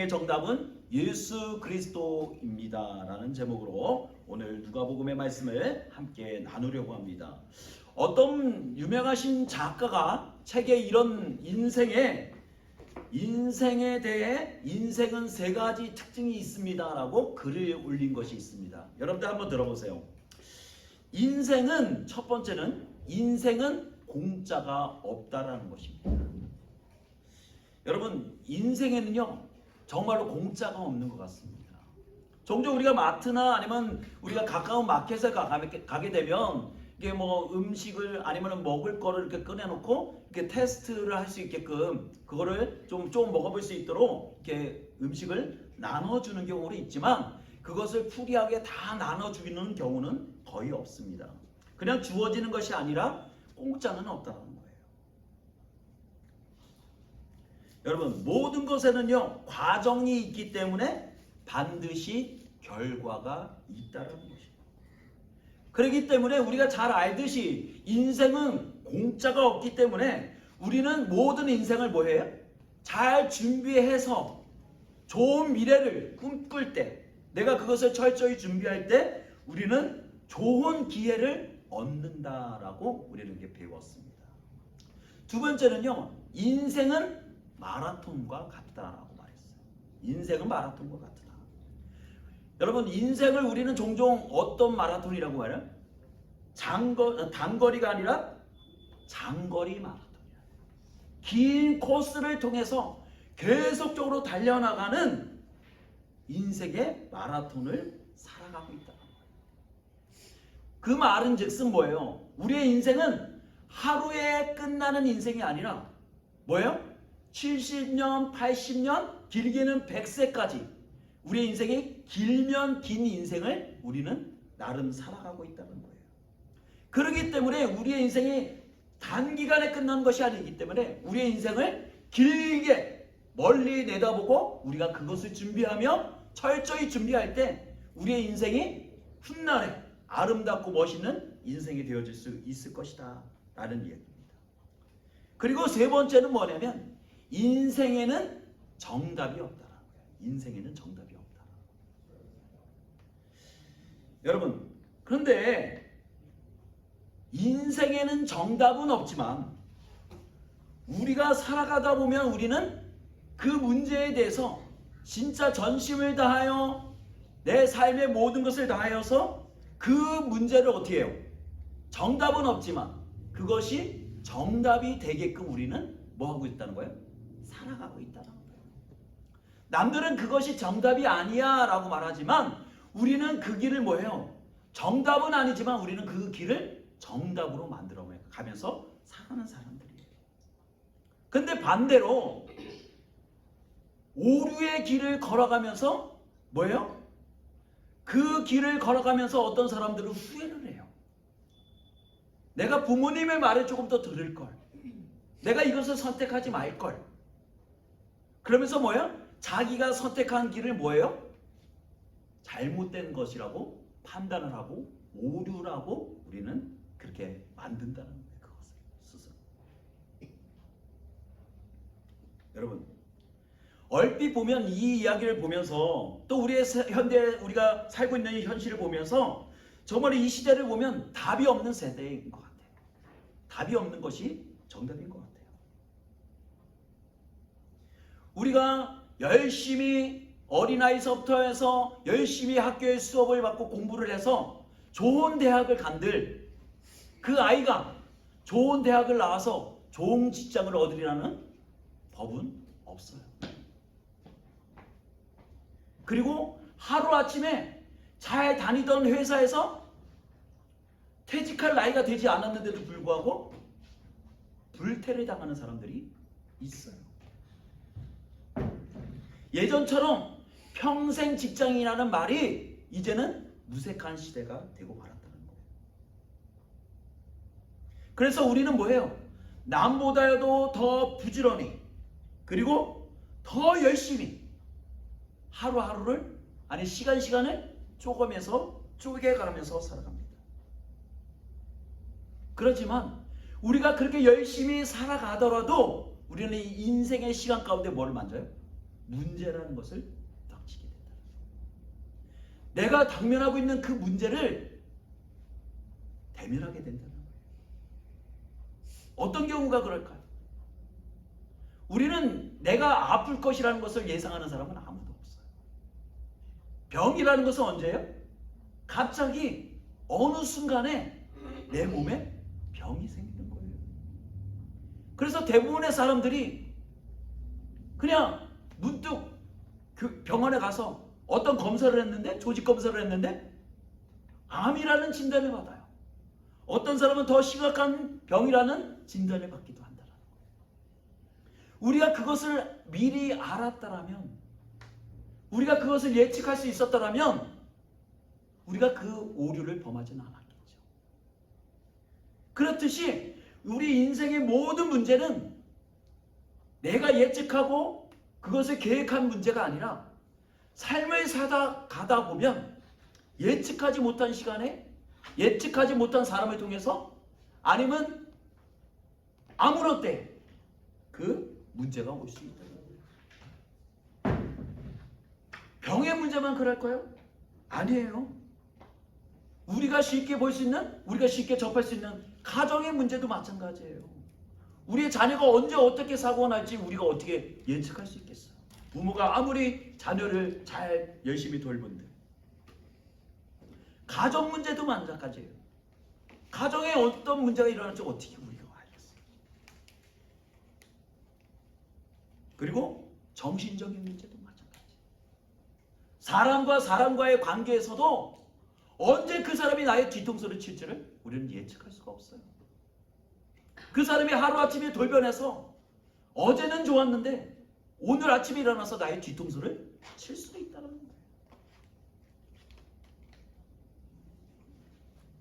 인생의 정답은 예수 그리스도입니다 라는 제목으로 오늘 누가복음의 말씀을 함께 나누려고 합니다. 어떤 유명하신 작가가 책에 이런 인생에 대해 인생은 세 가지 특징이 있습니다 라고 글을 올린 것이 있습니다. 여러분들 한번 들어보세요. 인생은, 첫 번째는 인생은 공짜가 없다라는 것입니다. 여러분, 인생에는요 정말로 공짜가 없는 것 같습니다. 종종 우리가 마트나 아니면 우리가 가까운 마켓에 가게 되면 이게 뭐 음식을 아니면 먹을 거를 이렇게 꺼내놓고 이렇게 테스트를 할 수 있게끔 그거를 좀 먹어볼 수 있도록 이렇게 음식을 나눠주는 경우도 있지만 그것을 프리하게 다 나눠주는 경우는 거의 없습니다. 그냥 주어지는 것이 아니라 공짜는 없다는 거예요. 여러분, 모든 것에는요 과정이 있기 때문에 반드시 결과가 있다는 것입니다. 그렇기 때문에 우리가 잘 알듯이 인생은 공짜가 없기 때문에 우리는 모든 인생을 뭐해요? 잘 준비해서 좋은 미래를 꿈꿀 때, 내가 그것을 철저히 준비할 때 우리는 좋은 기회를 얻는다라고 우리는 이렇게 배웠습니다. 두 번째는요, 인생은 마라톤과 같다라고 말했어요. 인생은 마라톤과 같다. 여러분, 인생을 우리는 종종 어떤 마라톤이라고 말해요? 단거리가 아니라 장거리 마라톤이야. 긴 코스를 통해서 계속적으로 달려나가는 인생의 마라톤을 살아가고 있다는 거예요. 그 말은 즉슨 뭐예요? 우리의 인생은 하루에 끝나는 인생이 아니라 뭐예요? 70년, 80년, 길게는 100세까지 우리의 인생이 길면 긴 인생을 우리는 나름 살아가고 있다는 거예요. 그렇기 때문에 우리의 인생이 단기간에 끝나는 것이 아니기 때문에 우리의 인생을 길게 멀리 내다보고 우리가 그것을 준비하며 철저히 준비할 때 우리의 인생이 훗날에 아름답고 멋있는 인생이 되어질 수 있을 것이다 라는 이야기입니다. 그리고 세 번째는 뭐냐면 인생에는 정답이 없다라는 거예요. 인생에는 정답이 없다. 여러분, 그런데 인생에는 정답은 없지만 우리가 살아가다 보면 우리는 그 문제에 대해서 진짜 전심을 다하여 내 삶의 모든 것을 다하여서 그 문제를 어떻게 해요? 정답은 없지만 그것이 정답이 되게끔 우리는 뭐 하고 있다는 거예요? 살아가고 있다는 거예요. 남들은 그것이 정답이 아니야 라고 말하지만 우리는 그 길을 뭐예요? 정답은 아니지만 우리는 그 길을 정답으로 만들어 가면서 살아가는 사람들이에요. 근데 반대로 오류의 길을 걸어가면서 뭐예요? 그 길을 걸어가면서 어떤 사람들은 후회를 해요. 내가 부모님의 말을 조금 더 들을 걸. 내가 이것을 선택하지 말 걸. 그러면서 뭐예요? 자기가 선택한 길을 뭐예요? 잘못된 것이라고 판단을 하고 오류라고 우리는 그렇게 만든다는 거예요. 그것을 스스로. 여러분, 얼핏 보면 이 이야기를 보면서 또 우리의 현대 우리가 살고 있는 이 현실을 보면서 정말 이 시대를 보면 답이 없는 세대인 것 같아요. 답이 없는 것이 정답인 것 같아요. 우리가 열심히 어린아이서부터 해서 열심히 학교에 수업을 받고 공부를 해서 좋은 대학을 간들 그 아이가 좋은 대학을 나와서 좋은 직장을 얻으리라는 법은 없어요. 그리고 하루아침에 잘 다니던 회사에서 퇴직할 나이가 되지 않았는데도 불구하고 불태를 당하는 사람들이 있어요. 예전처럼 평생 직장이라는 말이 이제는 무색한 시대가 되고 말았다는 거예요. 그래서 우리는 뭐예요? 남보다도 더 부지런히 그리고 더 열심히 하루하루를 아니 시간을 쪼개가면서 살아갑니다. 그렇지만 우리가 그렇게 열심히 살아가더라도 우리는 이 인생의 시간 가운데 뭘 만져요? 문제라는 것을 닥치게 된다. 내가 당면하고 있는 그 문제를 대면하게 된다는 거예요. 어떤 경우가 그럴까요? 우리는 내가 아플 것이라는 것을 예상하는 사람은 아무도 없어요. 병이라는 것은 언제예요? 갑자기 어느 순간에 내 몸에 병이 생기는 거예요. 그래서 대부분의 사람들이 그냥 문득 그 병원에 가서 어떤 검사를 했는데, 조직 검사를 했는데 암이라는 진단을 받아요. 어떤 사람은 더 심각한 병이라는 진단을 받기도 한다는 거예요. 우리가 그것을 미리 알았다라면, 우리가 그것을 예측할 수 있었다라면 우리가 그 오류를 범하지는 않았겠죠. 그렇듯이 우리 인생의 모든 문제는 내가 예측하고 그것을 계획한 문제가 아니라 삶을 살다 가다 보면 예측하지 못한 시간에 예측하지 못한 사람을 통해서 아니면 아무런 때 그 문제가 올 수 있다. 병의 문제만 그럴까요? 아니에요. 우리가 쉽게 볼 수 있는, 우리가 쉽게 접할 수 있는 가정의 문제도 마찬가지예요. 우리의 자녀가 언제 어떻게 사고가 날지 우리가 어떻게 예측할 수 있겠어요? 부모가 아무리 자녀를 잘 열심히 돌본들, 가정 문제도 마찬가지예요. 가정에 어떤 문제가 일어날지 어떻게 우리가 알겠어요? 그리고 정신적인 문제도 마찬가지예요. 사람과 사람과의 관계에서도 언제 그 사람이 나의 뒤통수를 칠지를 우리는 예측할 수가 없어요. 그 사람이 하루아침에 돌변해서 어제는 좋았는데 오늘 아침에 일어나서 나의 뒤통수를 칠 수도 있다는 거예요.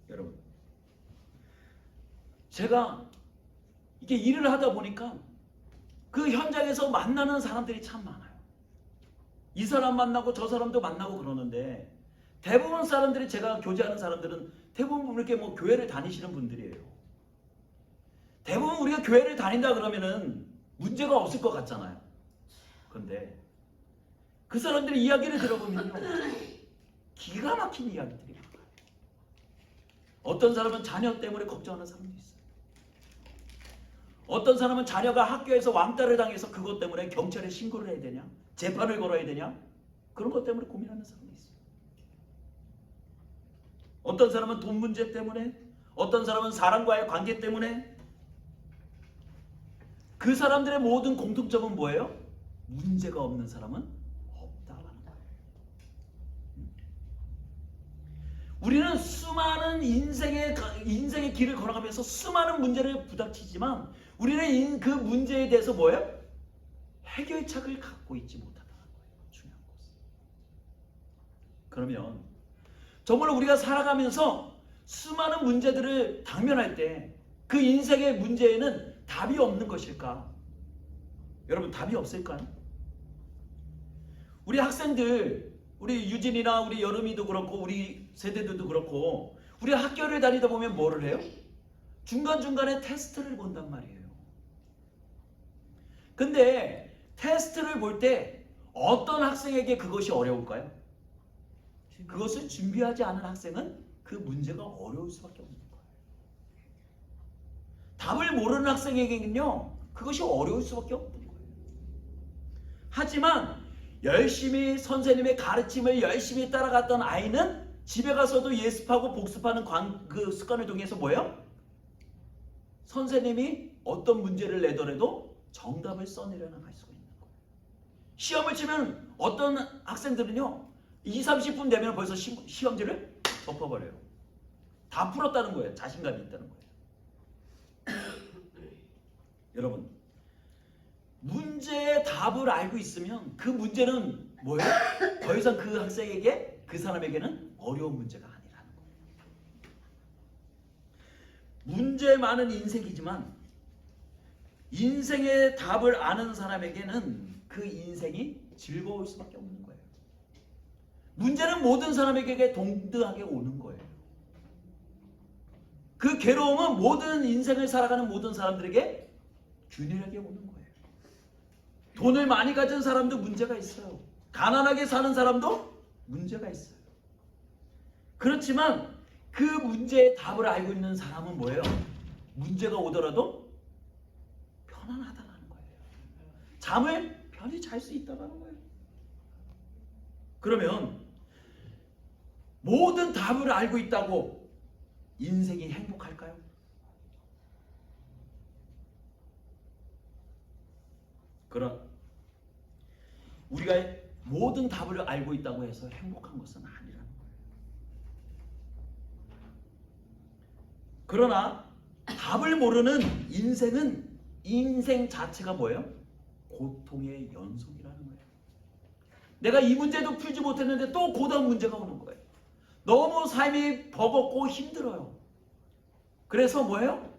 여러분, 제가 이게 일을 하다 보니까 그 현장에서 만나는 사람들이 참 많아요. 이 사람 만나고 저 사람도 만나고 그러는데 대부분 사람들이, 제가 교제하는 사람들은 대부분 이렇게 뭐 교회를 다니시는 분들이에요. 대부분 우리가 교회를 다닌다 그러면은 문제가 없을 것 같잖아요. 그런데 그 사람들의 이야기를 들어보면요, 기가 막힌 이야기들이 많아요. 어떤 사람은 자녀 때문에 걱정하는 사람도 있어요. 어떤 사람은 자녀가 학교에서 왕따를 당해서 그것 때문에 경찰에 신고를 해야 되냐, 재판을 걸어야 되냐, 그런 것 때문에 고민하는 사람도 있어요. 어떤 사람은 돈 문제 때문에, 어떤 사람은 사람과의 관계 때문에. 그 사람들의 모든 공통점은 뭐예요? 문제가 없는 사람은 없다라는 거예요. 우리는 수많은 인생의 길을 걸어가면서 수많은 문제를 부닥치지만 우리는 그 문제에 대해서 뭐예요? 해결책을 갖고 있지 못하다는 거예요. 중요한 것은. 그러면 정말 우리가 살아가면서 수많은 문제들을 당면할 때 그 인생의 문제에는 답이 없는 것일까? 여러분, 답이 없을까요? 우리 학생들, 우리 유진이나 우리 여름이도 그렇고 우리 세대들도 그렇고 우리 학교를 다니다 보면 뭐를 해요? 중간중간에 테스트를 본단 말이에요. 근데 테스트를 볼 때 어떤 학생에게 그것이 어려울까요? 그것을 준비하지 않은 학생은 그 문제가 어려울 수밖에 없는 거예요. 답을 모르는 학생에게는요, 그것이 어려울 수밖에 없는 거예요. 하지만 열심히 선생님의 가르침을 열심히 따라갔던 아이는 집에 가서도 예습하고 복습하는 그 습관을 통해서 뭐예요? 선생님이 어떤 문제를 내더라도 정답을 써내려 나갈 수가 있는 거예요. 시험을 치면 어떤 학생들은요, 20-30분 되면 벌써 시험지를 덮어버려요. 다 풀었다는 거예요. 자신감이 있다는 거예요. 여러분, 문제의 답을 알고 있으면 그 문제는 뭐예요? 더 이상 그 학생에게, 그 사람에게는 어려운 문제가 아니라는 거예요. 문제 많은 인생이지만 인생의 답을 아는 사람에게는 그 인생이 즐거울 수밖에 없는 거예요. 문제는 모든 사람에게 동등하게 오는 거예요. 그 괴로움은 모든 인생을 살아가는 모든 사람들에게 균일하게 오는 거예요. 돈을 많이 가진 사람도 문제가 있어요. 가난하게 사는 사람도 문제가 있어요. 그렇지만 그 문제의 답을 알고 있는 사람은 뭐예요? 문제가 오더라도 편안하다는 거예요. 잠을 편히 잘 수 있다는 거예요. 그러면 모든 답을 알고 있다고 인생이 행복할까요? 그럼 우리가 모든 답을 알고 있다고 해서 행복한 것은 아니라는 거예요. 그러나 답을 모르는 인생은 인생 자체가 뭐예요? 고통의 연속이라는 거예요. 내가 이 문제도 풀지 못했는데 또 고다음 문제가 오는 거예요. 너무 삶이 버겁고 힘들어요. 그래서 뭐예요?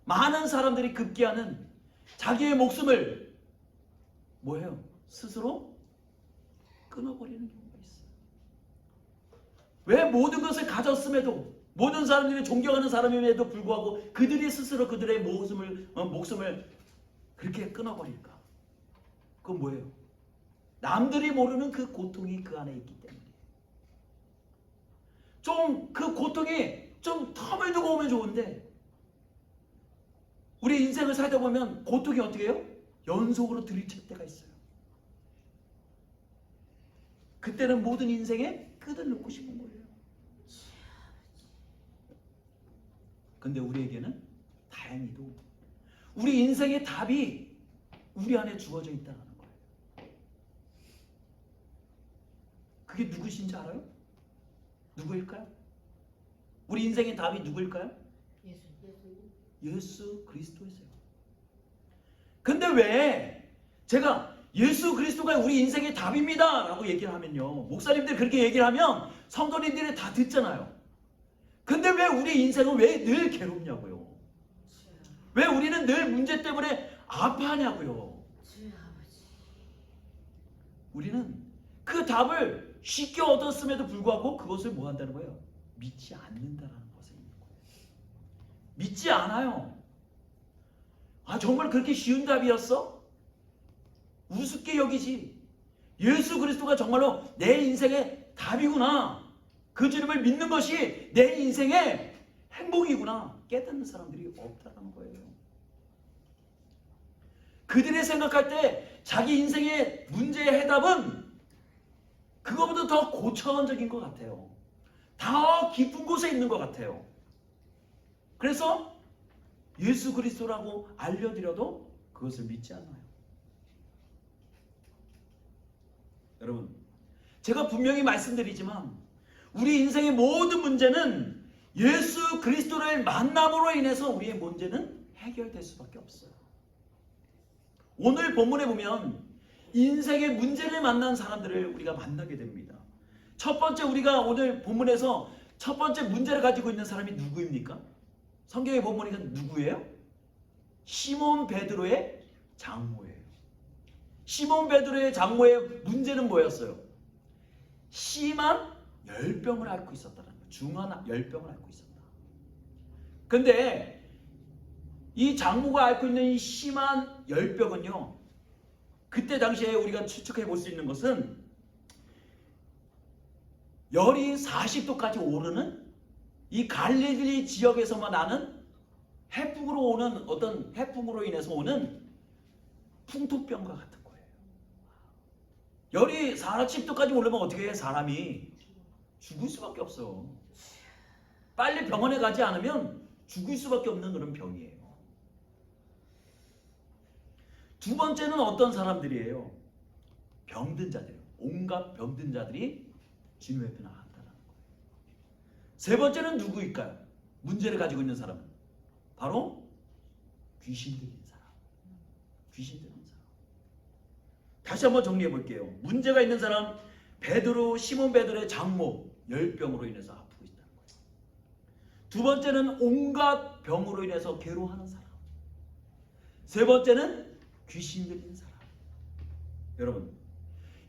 많은 사람들이 급기야는 자기의 목숨을 뭐예요? 스스로 끊어버리는 경우가 있어요. 왜 모든 것을 가졌음에도 모든 사람들이 존경하는 사람임에도 불구하고 그들이 스스로 그들의 목숨을 그렇게 끊어버릴까? 그건 뭐예요? 남들이 모르는 그 고통이 그 안에 있기 때문에 좀 그 고통이 좀 텀을 두고 오면 좋은데 우리 인생을 살다 보면 고통이 어떻게 해요? 연속으로 들이칠 때가 있어요. 그때는 모든 인생에 끝을 넣고 싶은 거예요. 근데 우리에게는 다행히도 우리 인생의 답이 우리 안에 주어져 있다는 거예요. 그게 누구신지 알아요? 누구일까요? 우리 인생의 답이 누구일까요? 예수 그리스도이세요. 근데 왜 제가 예수 그리스도가 우리 인생의 답입니다 라고 얘기를 하면요, 목사님들이 그렇게 얘기를 하면 성도님들이 다 듣잖아요. 근데 왜 우리 인생은 왜 늘 괴롭냐고요? 왜 우리는 늘 문제 때문에 아파하냐고요? 우리는 그 답을 쉽게 얻었음에도 불구하고 그것을 뭐 한다는 거예요? 믿지 않는다는 것을 있는 거예요. 믿지 않아요. 아, 정말 그렇게 쉬운 답이었어? 우습게 여기지. 예수 그리스도가 정말로 내 인생의 답이구나. 그 주님을 믿는 것이 내 인생의 행복이구나. 깨닫는 사람들이 없다는 거예요. 그들이 생각할 때 자기 인생의 문제의 해답은 그거보다 더 고차원적인 것 같아요. 더 깊은 곳에 있는 것 같아요. 그래서 예수 그리스도라고 알려드려도 그것을 믿지 않아요. 여러분, 제가 분명히 말씀드리지만 우리 인생의 모든 문제는 예수 그리스도를 만남으로 인해서 우리의 문제는 해결될 수밖에 없어요. 오늘 본문에 보면 인생의 문제를 만난 사람들을 우리가 만나게 됩니다. 첫 번째, 우리가 오늘 본문에서 첫 번째 문제를 가지고 있는 사람이 누구입니까? 성경의 본문이 누구예요? 시몬 베드로의 장모예요. 시몬 베드로의 장모의 문제는 뭐였어요? 심한 열병을 앓고 있었다는 거예요. 중한 열병을 앓고 있었다. 근데 이 장모가 앓고 있는 이 심한 열병은요, 그때 당시에 우리가 추측해 볼 수 있는 것은 열이 40도까지 오르는 이 갈릴리 지역에서만 나는 해풍으로 오는 어떤 해풍으로 인해서 오는 풍토병과 같은 거예요. 열이 40도까지 오르면 어떻게 해? 사람이 죽을 수밖에 없어. 빨리 병원에 가지 않으면 죽을 수밖에 없는 그런 병이에요. 두 번째는 어떤 사람들이에요? 병든 자들이에요. 온갖 병든 자들이 주님 앞에 나왔다는 거예요. 세 번째는 누구일까요? 문제를 가지고 있는 사람은 바로 귀신 들린 사람. 귀신 들린 사람. 다시 한번 정리해 볼게요. 문제가 있는 사람, 베드로, 시몬 베드로의 장모, 열병으로 인해서 아프고 있다는 거예요. 두 번째는 온갖 병으로 인해서 괴로워하는 사람. 세 번째는 귀신 들린 사람.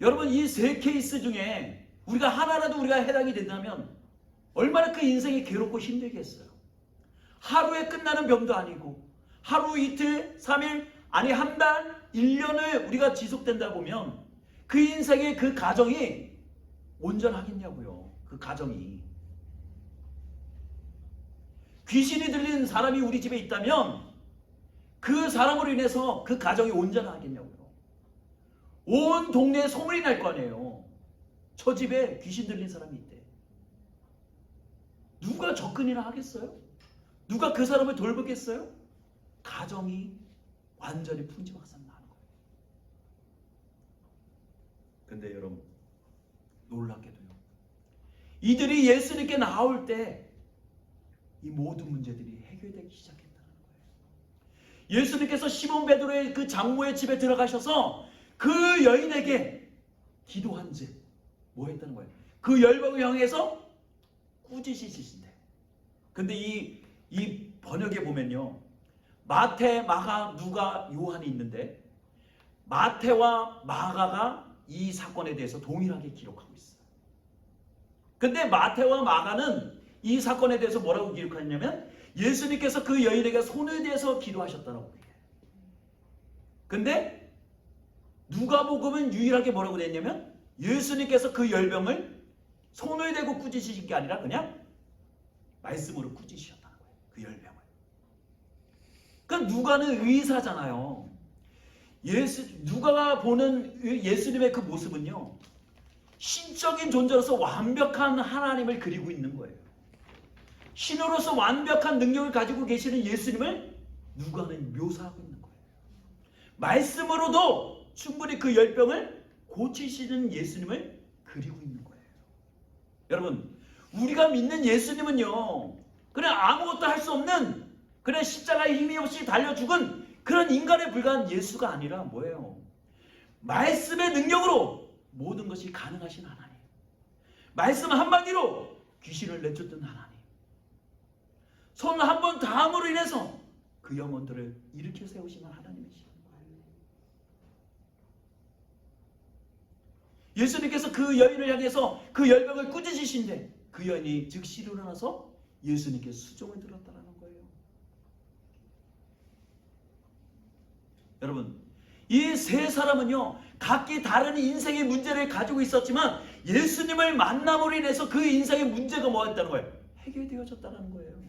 여러분 이 세 케이스 중에 우리가 하나라도 우리가 해당이 된다면 얼마나 그 인생이 괴롭고 힘들겠어요. 하루에 끝나는 병도 아니고 하루, 이틀, 3일, 아니 한 달, 1년을 우리가 지속된다 보면 그 인생의 그 가정이 온전하겠냐고요. 그 가정이. 귀신이 들린 사람이 우리 집에 있다면 그 사람으로 인해서 그 가정이 온전하겠냐고요. 온 동네에 소문이 날 거 아니에요. 저 집에 귀신 들린 사람이 있대. 누가 접근이나 하겠어요? 누가 그 사람을 돌보겠어요? 가정이 완전히 풍지박산 나는 거예요. 근데 여러분, 놀랍게도요, 이들이 예수님께 나올 때 이 모든 문제들이 해결되기 시작했다는 거예요. 예수님께서 시몬 베드로의 그 장모의 집에 들어가셔서 그 여인에게 기도한 즉 뭐 했다는 거예요? 그 열방을 향해서 꾸짖으시신대. 근데 이 번역에 보면요, 마태, 마가, 누가, 요한이 있는데 마태와 마가가 이 사건에 대해서 동일하게 기록하고 있어요. 근데 마태와 마가는 이 사건에 대해서 뭐라고 기록하냐면 예수님께서 그 여인에게 손을 대서 기도하셨다라고 얘기해요. 근데 누가복음은 유일하게 뭐라고 됐냐면 예수님께서 그 열병을 손을 대고 꾸짖으신 게 아니라 그냥 말씀으로 꾸짖으셨다는 거예요. 그 열병을. 그러니까 누가는 의사잖아요. 누가가 보는 예수님의 그 모습은요, 신적인 존재로서 완벽한 하나님을 그리고 있는 거예요. 신으로서 완벽한 능력을 가지고 계시는 예수님을 누가는 묘사하고 있는 거예요. 말씀으로도 충분히 그 열병을 고치시는 예수님을 그리고 있는 거예요. 여러분, 우리가 믿는 예수님은요, 그냥 아무것도 할 수 없는, 그냥 십자가에 힘이 없이 달려 죽은 그런 인간에 불과한 예수가 아니라 뭐예요? 말씀의 능력으로 모든 것이 가능하신 하나님. 말씀 한마디로 귀신을 내쫓던 하나님. 손 한 번 닿음으로 인해서 그 영혼들을 일으켜 세우시는 하나님이시는 거예요. 예수님께서 그 여인을 향해서 그 열병을 꾸짖으신데 그 여인이 즉시 일어나서 예수님께 수종을 들었다는 거예요. 여러분, 이 세 사람은요, 각기 다른 인생의 문제를 가지고 있었지만 예수님을 만남으로 인해서 그 인생의 문제가 뭐였다는 거예요? 해결되어졌다는 거예요.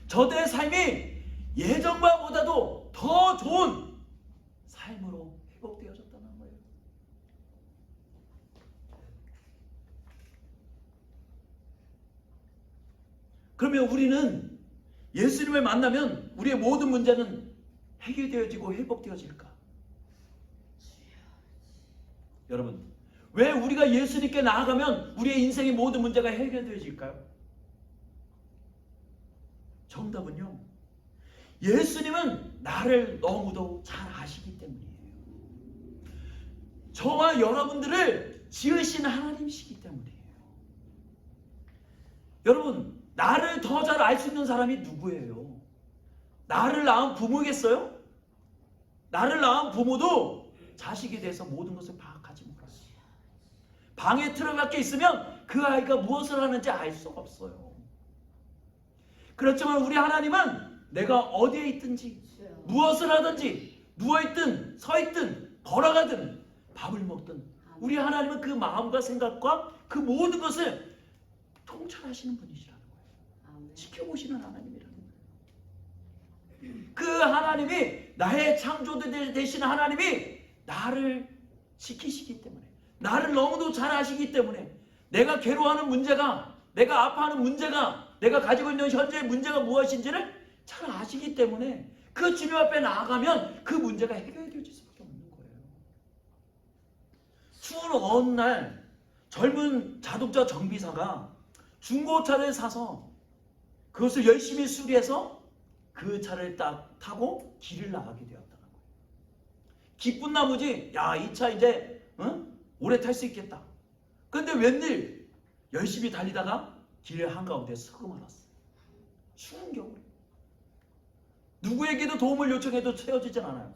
저들의 삶이 예전과보다도 더 좋은 삶으로 회복되어졌다는 거예요. 그러면 우리는 예수님을 만나면 우리의 모든 문제는 해결되어지고 회복되어질까? 여러분, 왜 우리가 예수님께 나아가면 우리의 인생의 모든 문제가 해결되어질까요? 정답은요, 예수님은 나를 너무도 잘 아시기 때문이에요. 저와 여러분들을 지으신 하나님이시기 때문이에요. 여러분, 나를 더 잘 알 수 있는 사람이 누구예요? 나를 낳은 부모겠어요? 나를 낳은 부모도 자식에 대해서 모든 것을 파악하지 못해요. 방에 틀어박혀 있으면 그 아이가 무엇을 하는지 알 수가 없어요. 그렇지만 우리 하나님은 내가 어디에 있든지 무엇을 하든지 누워있든 서있든 걸어가든 밥을 먹든 우리 하나님은 그 마음과 생각과 그 모든 것을 통찰하시는 분이시라는 거예요. 지켜보시는 하나님이라는 거예요. 그 하나님이 나의 창조주 되시는 하나님이 나를 지키시기 때문에, 나를 너무도 잘 아시기 때문에, 내가 괴로워하는 문제가, 내가 아파하는 문제가, 내가 가지고 있는 현재의 문제가 무엇인지를 잘 아시기 때문에 그 주님 앞에 나아가면 그 문제가 해결되어질 수밖에 없는 거예요. 추운 어느 날 젊은 자동차 정비사가 중고차를 사서 그것을 열심히 수리해서 그 차를 딱 타고 길을 나가게 되었다는 거예요. 기쁜 나머지 야, 이 차 이제 오래 탈 수 있겠다. 그런데 웬일 열심히 달리다가 길 한가운데 서고 말았어요. 추운 겨울에. 누구에게도 도움을 요청해도 채워지진 않아요.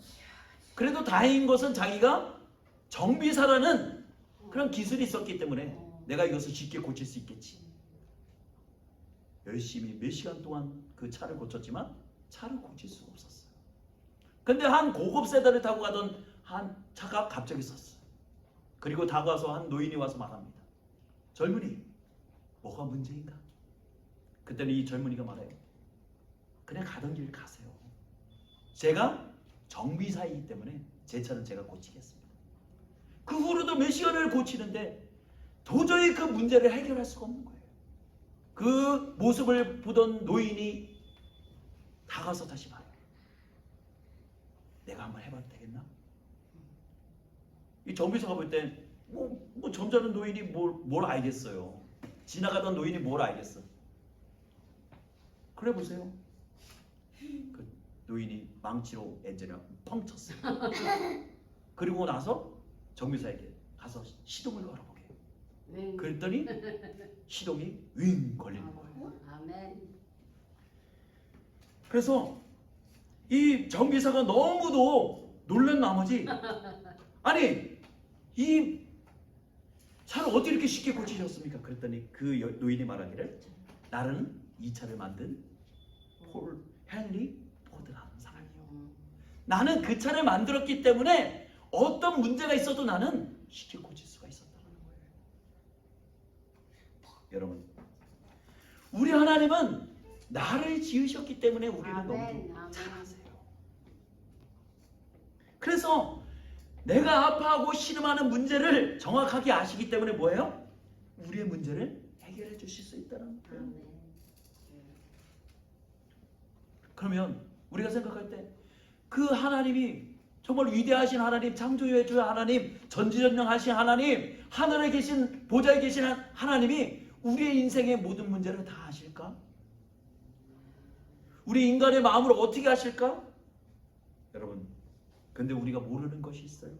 그래도 다행인 것은 자기가 정비사라는 그런 기술이 있었기 때문에 내가 이것을 쉽게 고칠 수 있겠지. 열심히 몇 시간 동안 그 차를 고쳤지만 차를 고칠 수가 없었어요. 근데 한 고급 세단을 타고 가던 한 차가 갑자기 섰어요. 그리고 다가와서 한 노인이 와서 말합니다. 젊은이, 뭐가 문제인가? 그때는 이 젊은이가 말해요. 그냥 가던 길 가세요. 제가 정비사이기 때문에 제 차는 제가 고치겠습니다. 그 후로도 몇 시간을 고치는데 도저히 그 문제를 해결할 수가 없는 거예요. 그 모습을 보던 노인이 다가서 다시 봐요. 내가 한번 해봐도 되겠나? 이 정비사가 볼 땐 뭐 점잖은 노인이 뭘 알겠어요. 지나가던 노인이 뭘 알겠어. 그래 보세요. 그 노인이 망치로 엔진을 펑 쳤어요. 그리고 나서 정비사에게 가서 시동을 걸어보게. 그랬더니 시동이 윙 걸리는 거예요. 아멘. 그래서 이 정비사가 너무도 놀란 나머지 아니 이 차를 어떻게 이렇게 쉽게 고치셨습니까? 그랬더니 그 노인이 말하기를 나는 이 차를 만든 폴 헨리 포드라는 사람이요. 나는 그 차를 만들었기 때문에 어떤 문제가 있어도 나는 쉽게 고칠 수가 있었다는 거예요. 여러분, 우리 하나님은 나를 지으셨기 때문에 우리를 너무도 잘 아세요. 그래서 내가 아파하고 신음하는 문제를 정확하게 아시기 때문에 뭐예요? 우리의 문제를 해결해 주실 수 있다는 거예요. 그러면 우리가 생각할 때 그 하나님이 정말 위대하신 하나님, 창조주의 주 하나님, 전지전능하신 하나님, 하늘에 계신 보좌에 계신 하나님이 우리의 인생의 모든 문제를 다 아실까? 우리 인간의 마음을 어떻게 아실까? 여러분, 근데 우리가 모르는 것이 있어요.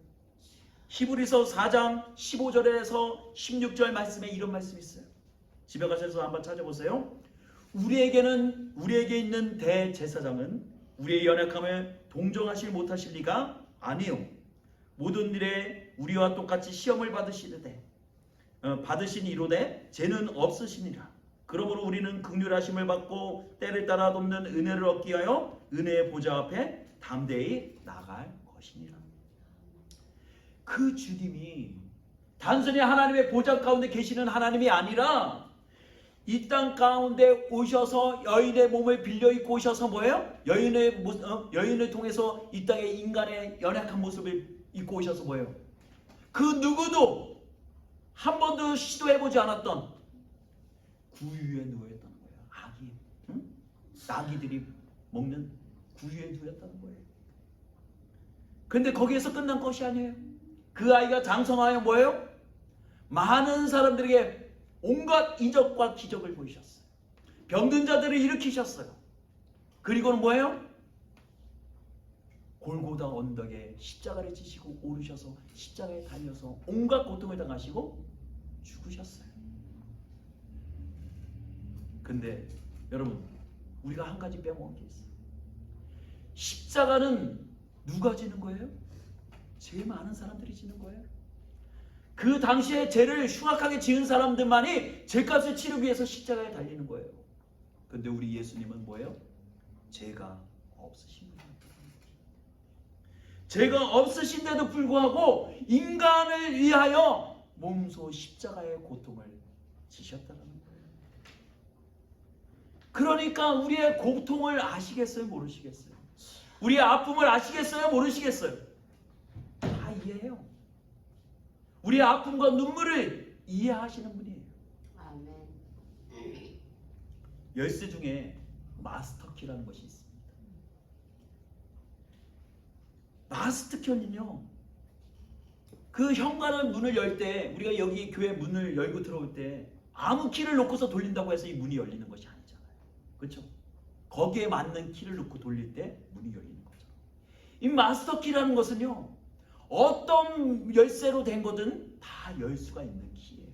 히브리서 4장 15절에서 16절 말씀에 이런 말씀이 있어요. 집에 가셔서 한번 찾아보세요. 우리에게 있는 대제사장은 우리의 연약함을 동정하지 못하실 리가 아니요. 모든 일에 우리와 똑같이 시험을 받으신 이로되 죄는 없으시니라. 그러므로 우리는 긍휼하심을 받고 때를 따라 돕는 은혜를 얻기 위하여 은혜의 보좌 앞에 담대히 나갈 것이니라. 그 주님이 단순히 하나님의 보좌 가운데 계시는 하나님이 아니라 이 땅 가운데 오셔서 여인의 몸을 빌려 입고 오셔서 뭐예요? 여인을 통해서 이 땅의 인간의 연약한 모습을 입고 오셔서 뭐예요? 그 누구도 한 번도 시도해보지 않았던 구유에 누워있다는 거예요. 아기, 응? 나귀들이 먹는 구유에 누웠다는 거예요. 근데 거기에서 끝난 것이 아니에요. 그 아이가 장성하여 뭐예요? 많은 사람들에게 온갖 이적과 기적을 보이셨어요. 병든 자들을 일으키셨어요. 그리고는 뭐예요? 골고다 언덕에 십자가를 지시고 오르셔서 십자가에 달려서 온갖 고통을 당하시고 죽으셨어요. 근데 여러분, 우리가 한 가지 빼먹은 게 있어요. 십자가는 누가 지는 거예요? 죄 많은 사람들이 지는 거예요. 그 당시에 죄를 흉악하게 지은 사람들만이 죄값을 치르기 위해서 십자가에 달리는 거예요. 근데 우리 예수님은 뭐예요? 죄가 없으신 분이에요. 죄가 없으신데도 불구하고 인간을 위하여 몸소 십자가의 고통을 지셨다는 거예요. 그러니까 우리의 고통을 아시겠어요? 모르시겠어요? 우리의 아픔을 아시겠어요? 모르시겠어요? 다 이해해요. 우리의 아픔과 눈물을 이해하시는 분이에요. 아멘. 열쇠 중에 마스터키라는 것이 있습니다. 마스터키는요, 그 현관을 문을 열 때, 우리가 여기 교회 문을 열고 들어올 때 아무 키를 놓고서 돌린다고 해서 이 문이 열리는 것이 아니잖아요. 그렇죠? 거기에 맞는 키를 놓고 돌릴 때 문이 열리는 거죠. 이 마스터키라는 것은요, 어떤 열쇠로 된 거든 다 열 수가 있는 키예요.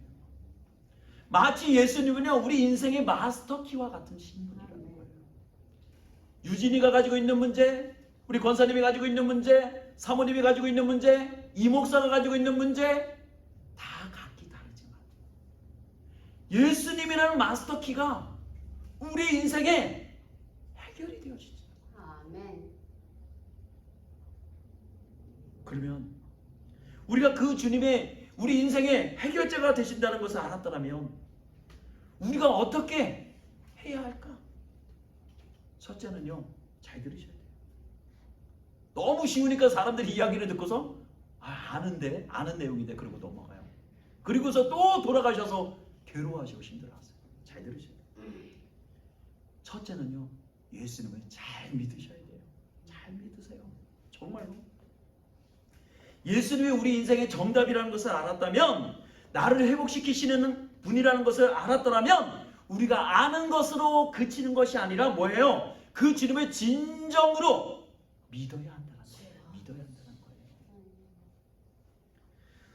마치 예수님은요, 우리 인생의 마스터키와 같은 신분이라는 거예요. 유진이가 가지고 있는 문제, 우리 권사님이 가지고 있는 문제, 사모님이 가지고 있는 문제, 이 목사가 가지고 있는 문제 다 각기 다르지만 예수님이라는 마스터키가 우리 인생에 해결이 되어지죠. 아멘. 그러면 우리가 그 주님의 우리 인생의 해결자가 되신다는 것을 알았더라면 우리가 어떻게 해야 할까? 첫째는요, 잘 들으셔야 돼요. 너무 쉬우니까 사람들이 이야기를 듣고서 아는데, 아는 내용인데 그러고 넘어가요. 그리고서 또 돌아가셔서 괴로워하시고 힘들어하세요. 잘 들으셔야 돼요. 첫째는요, 예수님을 잘 믿으셔야 돼요. 잘 믿으세요. 정말로. 예수님이 우리 인생의 정답이라는 것을 알았다면, 나를 회복시키시는 분이라는 것을 알았더라면 우리가 아는 것으로 그치는 것이 아니라 뭐예요? 그 주님을 진정으로 믿어야 한다는 거예요. 믿어야 한다는 거예요.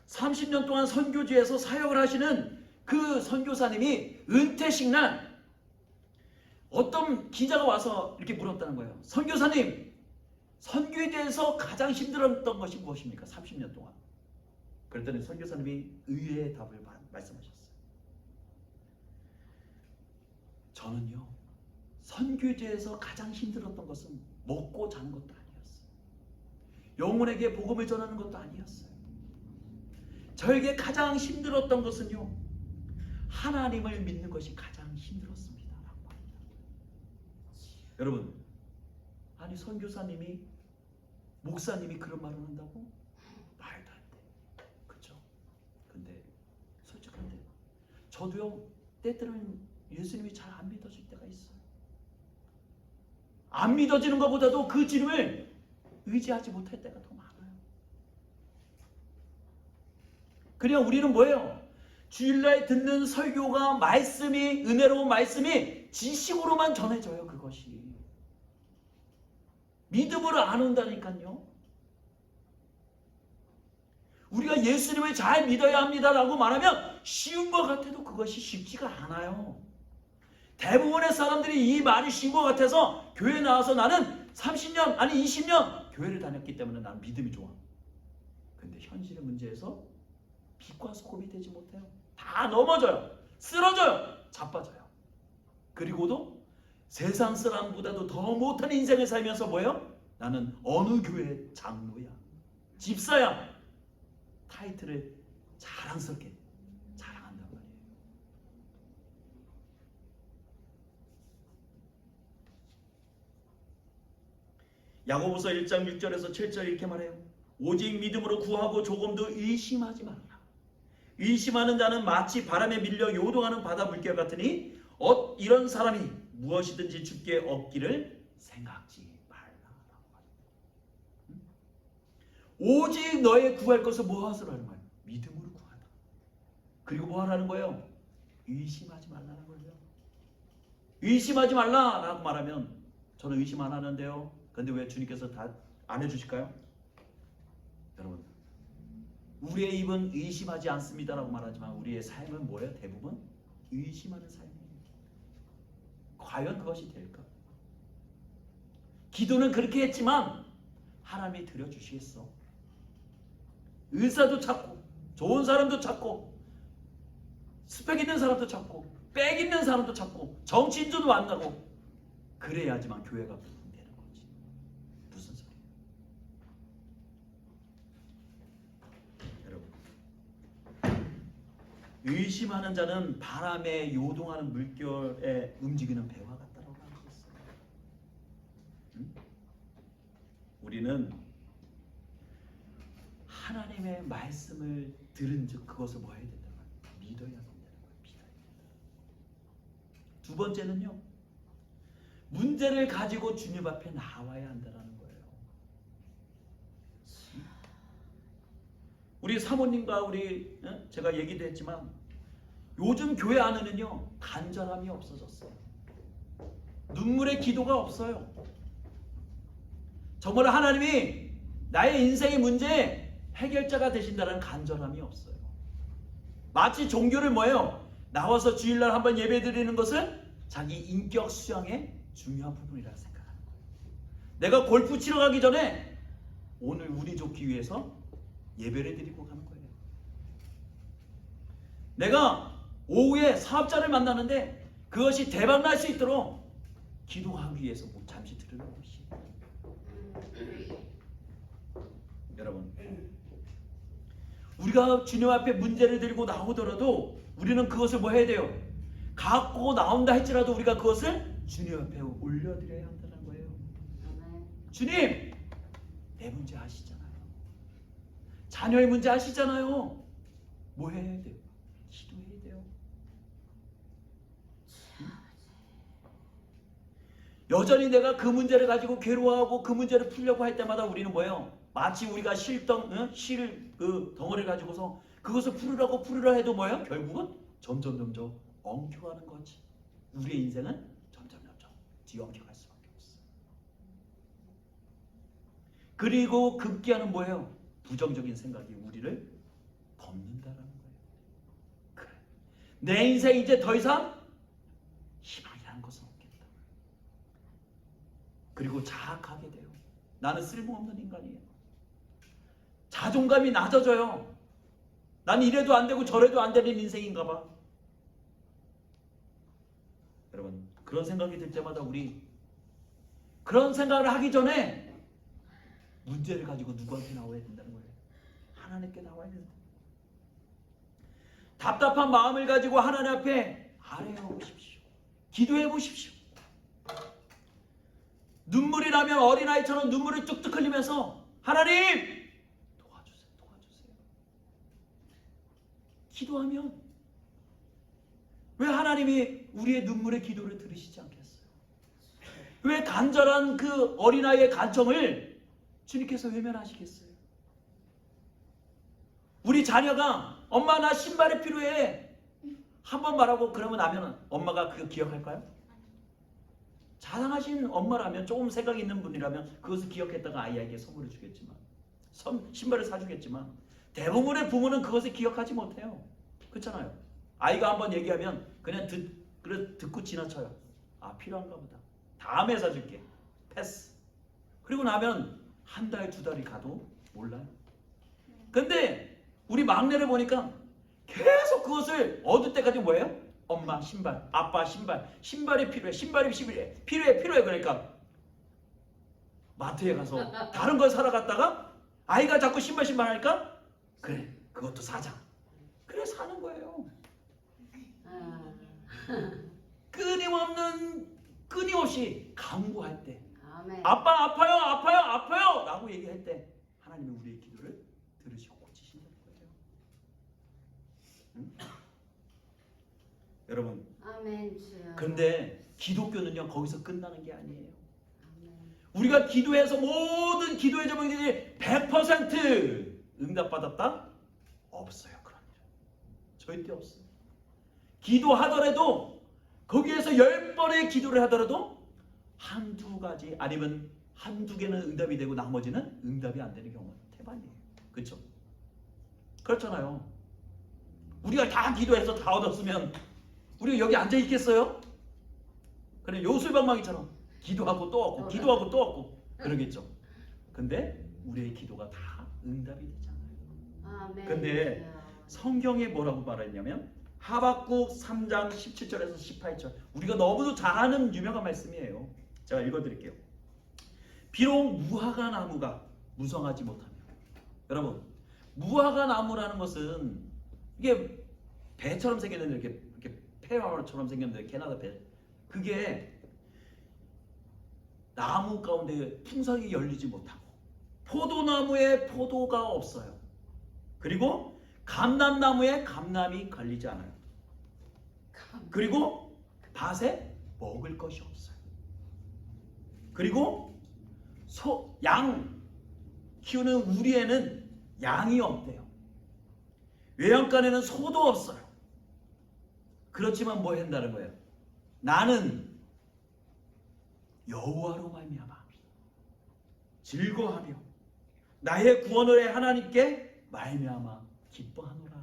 30년 동안 선교지에서 사역을 하시는 그 선교사님이 은퇴식 날 어떤 기자가 와서 이렇게 물었다는 거예요. 선교사님, 선교에 대해서 가장 힘들었던 것이 무엇입니까? 30년 동안. 그랬더니 선교사님이 의외의 답을 말씀하셨어요. 저는요, 선교지에서 가장 힘들었던 것은 먹고 자는 것도 아니었어요. 영혼에게 복음을 전하는 것도 아니었어요. 저에게 가장 힘들었던 것은요, 하나님을 믿는 것이 가장 힘들었습니다. 라고 합니다. 여러분, 아니 선교사님이, 목사님이 그런 말을 한다고? 말도 안 돼. 그렇죠? 근데 솔직한데 저도요, 때때로는 예수님이 잘 안 믿어질 때가 있어요. 안 믿어지는 것보다도 그 주님을 의지하지 못할 때가 더 많아요. 그냥 우리는 뭐예요? 주일날 듣는 설교가, 말씀이, 은혜로운 말씀이 지식으로만 전해져요. 그것이 믿음으로 안 온다니까요. 우리가 예수님을 잘 믿어야 합니다라고 말하면 쉬운 것 같아도 그것이 쉽지가 않아요. 대부분의 사람들이 이 말이 쉬운 것 같아서 교회 나와서 나는 30년 아니 20년 교회를 다녔기 때문에 나는 믿음이 좋아. 근데 현실의 문제에서 빛과 소금이 되지 못해요. 다 넘어져요. 쓰러져요. 자빠져요. 그리고도 세상 사람보다도 더 못한 인생을 살면서 뭐예요? 나는 어느 교회 장로야, 집사야, 타이틀을 자랑스럽게 자랑한단 말이에요. 야고보서 1장 6절에서 7절 이렇게 말해요. 오직 믿음으로 구하고 조금도 의심하지 말라. 의심하는 자는 마치 바람에 밀려 요동하는 바다 물결 같으니 이런 사람이 무엇이든지 주께 얻기를 생각지 말라. 오직 너의 구할 것을 무엇으로 말이에요? 믿음으로 구하라. 그리고 뭐 하라는 거예요? 의심하지 말라는 거예요. 의심하지 말라라고 말하면 저는 의심 안 하는데요. 근데 왜 주님께서 다 안 해주실까요? 여러분, 우리의 입은 의심하지 않습니다라고 말하지만 우리의 삶은 뭐예요? 대부분 의심하는 삶이에요. 과연 그것이 될까? 기도는 그렇게 했지만 하나님이 들어주시겠어? 의사도 찾고, 좋은 사람도 찾고, 스펙 있는 사람도 찾고, 빽 있는 사람도 찾고, 정치인도 만나고, 그래야지만 교회가 부흥되는 거지. 무슨 소리예요? 여러분, 의심하는 자는 바람에 요동하는 물결에 움직이는 배와 같다라고 하셨어요. 우리는 하나님의 말씀을 들은즉 그것을 뭐 해야 된다는 거예요? 믿어야 된다는 거예요. 믿어야 된다. 두 번째는요, 문제를 가지고 주님 앞에 나와야 한다는 거예요. 우리 사모님과 우리 제가 얘기도 했지만 요즘 교회 안에는요 간절함이 없어졌어요. 눈물의 기도가 없어요. 정말 하나님이 나의 인생의 문제에 해결자가 되신다는 간절함이 없어요. 마치 종교를 뭐예요? 나와서 주일날 한번 예배 드리는 것을 자기 인격 수양의 중요한 부분이라고 생각하는 거예요. 내가 골프 치러 가기 전에 오늘 운이 좋기 위해서 예배를 드리고 가는 거예요. 내가 오후에 사업자를 만나는데 그것이 대박 날 수 있도록 기도하기 위해서 잠시 들으는 것이. 여러분, 우리가 주님 앞에 문제를 들고 나오더라도 우리는 그것을 뭐 해야 돼요? 갖고 나온다 할지라도 우리가 그것을 주님 앞에 올려드려야 한다는 거예요. 주님, 내 문제 아시잖아요. 자녀의 문제 아시잖아요. 뭐 해야 돼요? 기도해야 돼요. 여전히 내가 그 문제를 가지고 괴로워하고 그 문제를 풀려고 할 때마다 우리는 뭐예요? 마치 우리가 실 그 덩어리를 가지고서 그것을 풀으려 해도 뭐예요? 결국은 점점 엉켜가는 거지. 우리의 인생은 점점 뒤엉켜갈 수밖에 없어. 그리고 급기야는 뭐예요? 부정적인 생각이 우리를 덮는다라는 거예요. 그래, 내 인생 이제 더 이상 희망이라는 것은 없겠다. 그리고 자학하게 돼요. 나는 쓸모없는 인간이에요. 자존감이 낮아져요. 난 이래도 안 되고 저래도 안 되는 인생인가 봐. 여러분, 그런 생각이 들 때마다 우리 그런 생각을 하기 전에 문제를 가지고 누구한테 나와야 된다는 거예요. 하나님께 나와야 된다. 답답한 마음을 가지고 하나님 앞에 아뢰어 보십시오. 기도해 보십시오. 눈물이 나면 어린아이처럼 눈물을 뚝뚝 흘리면서 하나님! 도와주세요. 기도하면 왜 하나님이 우리의 눈물의 기도를 들으시지 않겠어요? 왜 간절한 그 어린아이의 간청을 주님께서 외면하시겠어요? 우리 자녀가 엄마 나 신발이 필요해 한번 말하고 그러면 나면 엄마가 그거 기억할까요? 자상하신 엄마라면 조금 생각이 있는 분이라면 그것을 기억했다가 아이에게 선물을 주겠지만 신발을 사주겠지만 대부분의 부모는 그것을 기억하지 못해요. 그렇잖아요. 아이가 한번 얘기하면 그냥 듣고 지나쳐요. 아, 필요한가 보다. 다음에 사줄게. 패스. 그리고 나면 한 달, 두 달이 가도 몰라요. 근데 우리 막내를 보니까 계속 그것을 얻을 때까지 뭐예요? 엄마 신발, 아빠 신발, 신발이 필요해, 필요해. 그러니까 마트에 가서 다른 걸 사러 갔다가 아이가 자꾸 신발 하니까 그래, 그것도 사자. 그래, 사는 거예요. 끊임없이 강구할 때, 아빠 아파요 라고 얘기할 때 하나님은 우리의 기도를 들으시고 고치신다는 거예요. 응? 여러분, 근데 기독교는요 거기서 끝나는 게 아니에요. 우리가 기도해서 모든 기도의 제목이 100% 응답받았다? 없어요. 그런 일은 절대 없어요. 기도하더라도 거기에서 10번의 기도를 하더라도 한두 가지 아니면 한두 개는 응답이 되고 나머지는 응답이 안 되는 경우가 태반이에요. 그렇죠? 그렇잖아요. 우리가 다 기도해서 다 얻었으면 우리가 여기 앉아 있겠어요? 그래, 요술방망이처럼 기도하고 또 얻고 기도하고 또 얻고 그러겠죠. 근데 우리의 기도가 다 응답이 되잖아요. 근데 성경에 뭐라고 말했냐면 하박국 3장 17절에서 18절, 우리가 너무도 잘 아는 유명한 말씀이에요. 제가 읽어드릴게요. 비록 무화과 나무가 무성하지 못하며, 여러분, 무화과 나무라는 것은 이게 배처럼 생겼는데 이렇게 페어처럼 생겼는데 캐나다 배, 그게 나무 가운데 풍성이 열리지 못하고 포도나무에 포도가 없어요. 그리고 감람나무에 감람이 걸리지 않아요. 그리고 밭에 먹을 것이 없어요. 그리고 양 키우는 우리에는 양이 없대요. 외양간에는 소도 없어요. 그렇지만 뭐 한다는 거예요? 나는 여호와로 말미암아 즐거워하며 나의 구원을 하나님께 말미암아 기뻐하노라.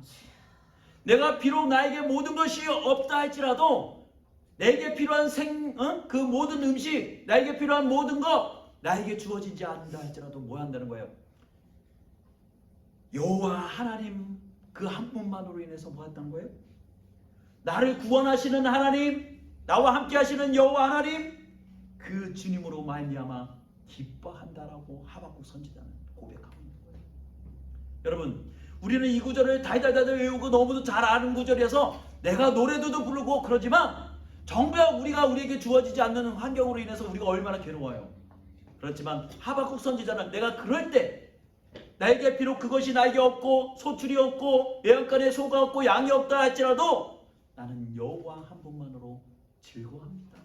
내가 비록 나에게 모든 것이 없다 할지라도 내게 필요한 그 모든 음식, 나에게 필요한 모든 것 나에게 주어지지 않는다 할지라도 뭐 한다는 거예요? 여호와 하나님 그 한 분만으로 인해서 뭐 한다는 거예요? 나를 구원하시는 하나님, 나와 함께 하시는 여호와 하나님, 그 주님으로 말미암아 기뻐한다라고 하박국 선지자는 고백하고 있는 거예요. 여러분, 우리는 이 구절을 달달달 외우고 너무도 잘 아는 구절이어서 내가 노래도 부르고 그러지만 정작 우리에게 주어지지 않는 환경으로 인해서 우리가 얼마나 괴로워요. 그렇지만 하박국 선지자는 내가 그럴 때 나에게 비록 그것이 나에게 없고 소출이 없고 외양간에 소가 없고 양이 없다 할지라도 나는 여호와 한 분만으로 즐거워합니다.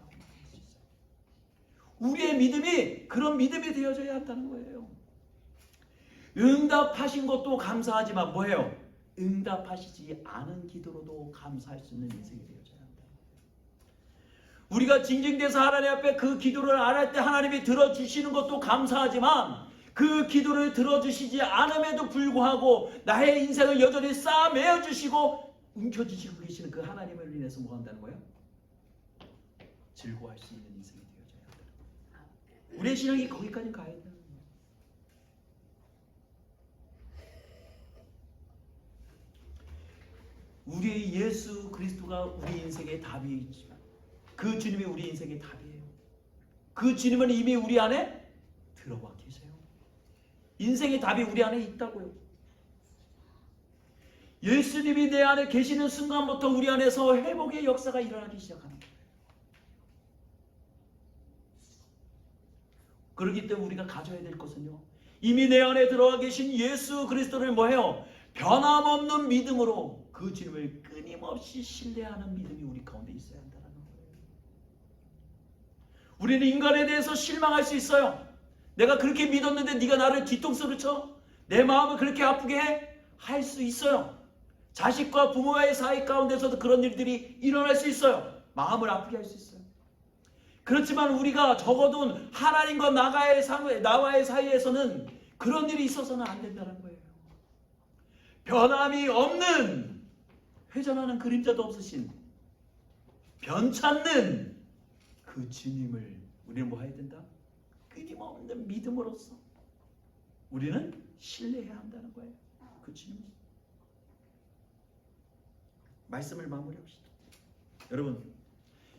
우리의 믿음이 그런 믿음이 되어져야 한다는 거예요. 응답하신 것도 감사하지만 뭐예요? 응답하시지 않은 기도로도 감사할 수 있는 인생이 되어져야 한다. 우리가 징징대서 하나님 앞에 그 기도를 안 할 때 하나님이 들어주시는 것도 감사하지만 그 기도를 들어주시지 않음에도 불구하고 나의 인생을 여전히 쌓아매어 주시고 움켜쥐시고 계시는 그 하나님을 인해서 뭐 한다는 거예요? 즐거워할 수 있는 인생이 되어져야 한다. 우리의 신앙이 거기까지 가야 된다는 거예요. 우리의 예수 그리스도가 우리 인생의 답이지만 그 주님이 우리 인생의 답이에요. 그 주님은 이미 우리 안에 들어와 계세요. 인생의 답이 우리 안에 있다고요. 예수님이 내 안에 계시는 순간부터 우리 안에서 회복의 역사가 일어나기 시작하는 거예요. 그렇기 때문에 우리가 가져야 될 것은요, 이미 내 안에 들어와 계신 예수 그리스도를 뭐해요? 변함없는 믿음으로 그 주님을 끊임없이 신뢰하는 믿음이 우리 가운데 있어야 한다는 거예요. 우리는 인간에 대해서 실망할 수 있어요. 내가 그렇게 믿었는데 네가 나를 뒤통수를 쳐? 내 마음을 그렇게 아프게 해? 할 수 있어요. 자식과 부모와의 사이 가운데서도 그런 일들이 일어날 수 있어요. 마음을 아프게 할 수 있어요. 그렇지만 우리가 적어도 하나님과 나와의 사이에서는 그런 일이 있어서는 안 된다는 거예요. 변함이 없는, 회전하는 그림자도 없으신, 변찮는 그 주님을 우리는 뭐 해야 된다? 끊임없는 믿음으로써 우리는 신뢰해야 한다는 거예요. 그 주님. 말씀을 마무리합시다.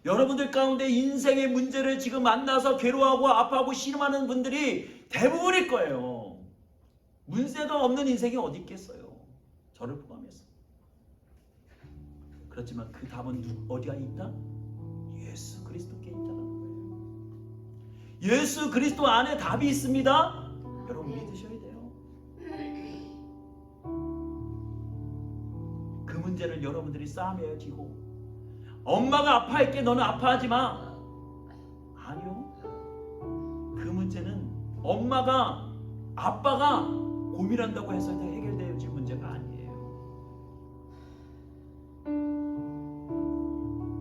여러분들 가운데 인생의 문제를 지금 만나서 괴로워하고 아파하고 신음하는 분들이 대부분일 거예요. 문제가 없는 인생이 어디 있겠어요. 저를 포함해서. 그렇지만 그 답은 어디가 있다? 예수 그리스도께 있다는 거예요. 예수 그리스도 안에 답이 있습니다. 여러분 믿으셔야 돼요. 그 문제를 여러분들이 싸매어 지고 엄마가 아파할게 너는 아파하지 마. 아니요. 그 문제는 엄마가 아빠가 고민한다고 해서 해결되어질 문제가 아니에요.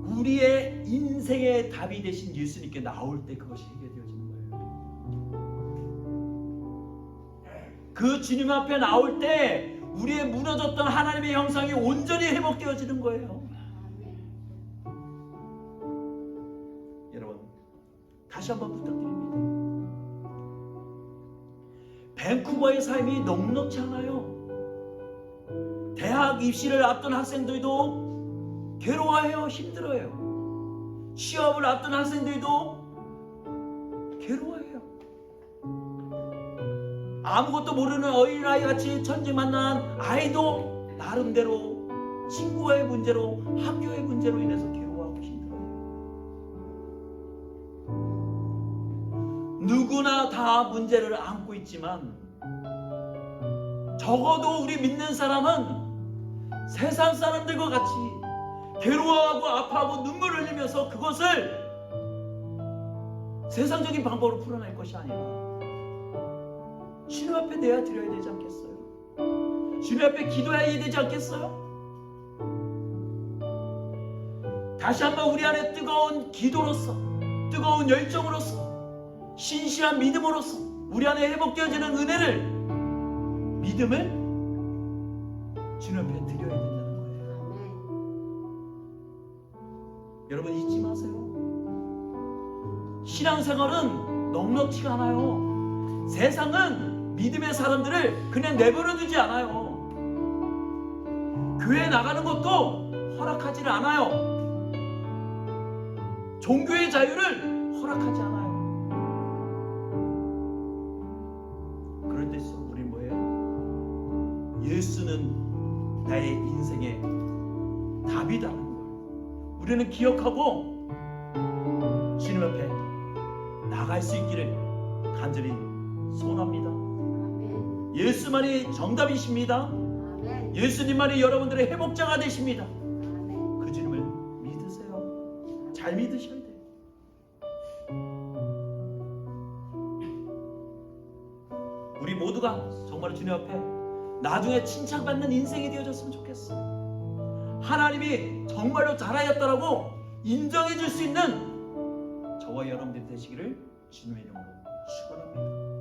우리의 인생의 답이 되신 예수님께 나올 때 그것이 해결되어지는 거예요. 그 주님 앞에 나올 때 우리의 무너졌던 하나님의 형상이 온전히 회복되어지는 거예요. 여러분 다시 한번 부탁드립니다. 밴쿠버의 삶이 넉넉지 않아요. 대학 입시를 앞둔 학생들도 괴로워해요. 힘들어요. 취업을 앞둔 학생들도 괴로워해요. 아무것도 모르는 어린아이같이 천지 만난 아이도 나름대로 친구의 문제로 학교의 문제로 인해서 괴로워하고 힘들어요. 누구나 다 문제를 안고 있지만 적어도 우리 믿는 사람은 세상 사람들과 같이 괴로워하고 아파하고 눈물을 흘리면서 그것을 세상적인 방법으로 풀어낼 것이 아니라 주님 앞에 내어드려야 되지 않겠어요? 주님 앞에 기도해야 되지 않겠어요? 다시 한번 우리 안에 뜨거운 기도로서, 뜨거운 열정으로서, 신실한 믿음으로서 우리 안에 회복되어지는 은혜를, 믿음을 주님 앞에 드려야 된다는 거예요. 여러분 잊지 마세요. 신앙생활은 넉넉지가 않아요. 세상은 믿음의 사람들을 그냥 내버려 두지 않아요. 교회 나가는 것도 허락하지를 않아요. 종교의 자유를 허락하지 않아요. 그럴 때일수록 우리 뭐예요? 인생의 답이다라는 걸 우리는 기억하고 주님 앞에 나갈 수 있기를 간절히 소원합니다. 예수만이 정답이십니다. 예수님만이 여러분들의 회복자가 되십니다. 그 주님을 믿으세요. 잘 믿으셔야 돼요. 우리 모두가 정말 주님 앞에 나중에 칭찬받는 인생이 되어졌으면 좋겠어요. 하나님이 정말로 잘하였다라고 인정해 줄 수 있는 저와 여러분들이 되시기를 주님의 이름으로 축원합니다.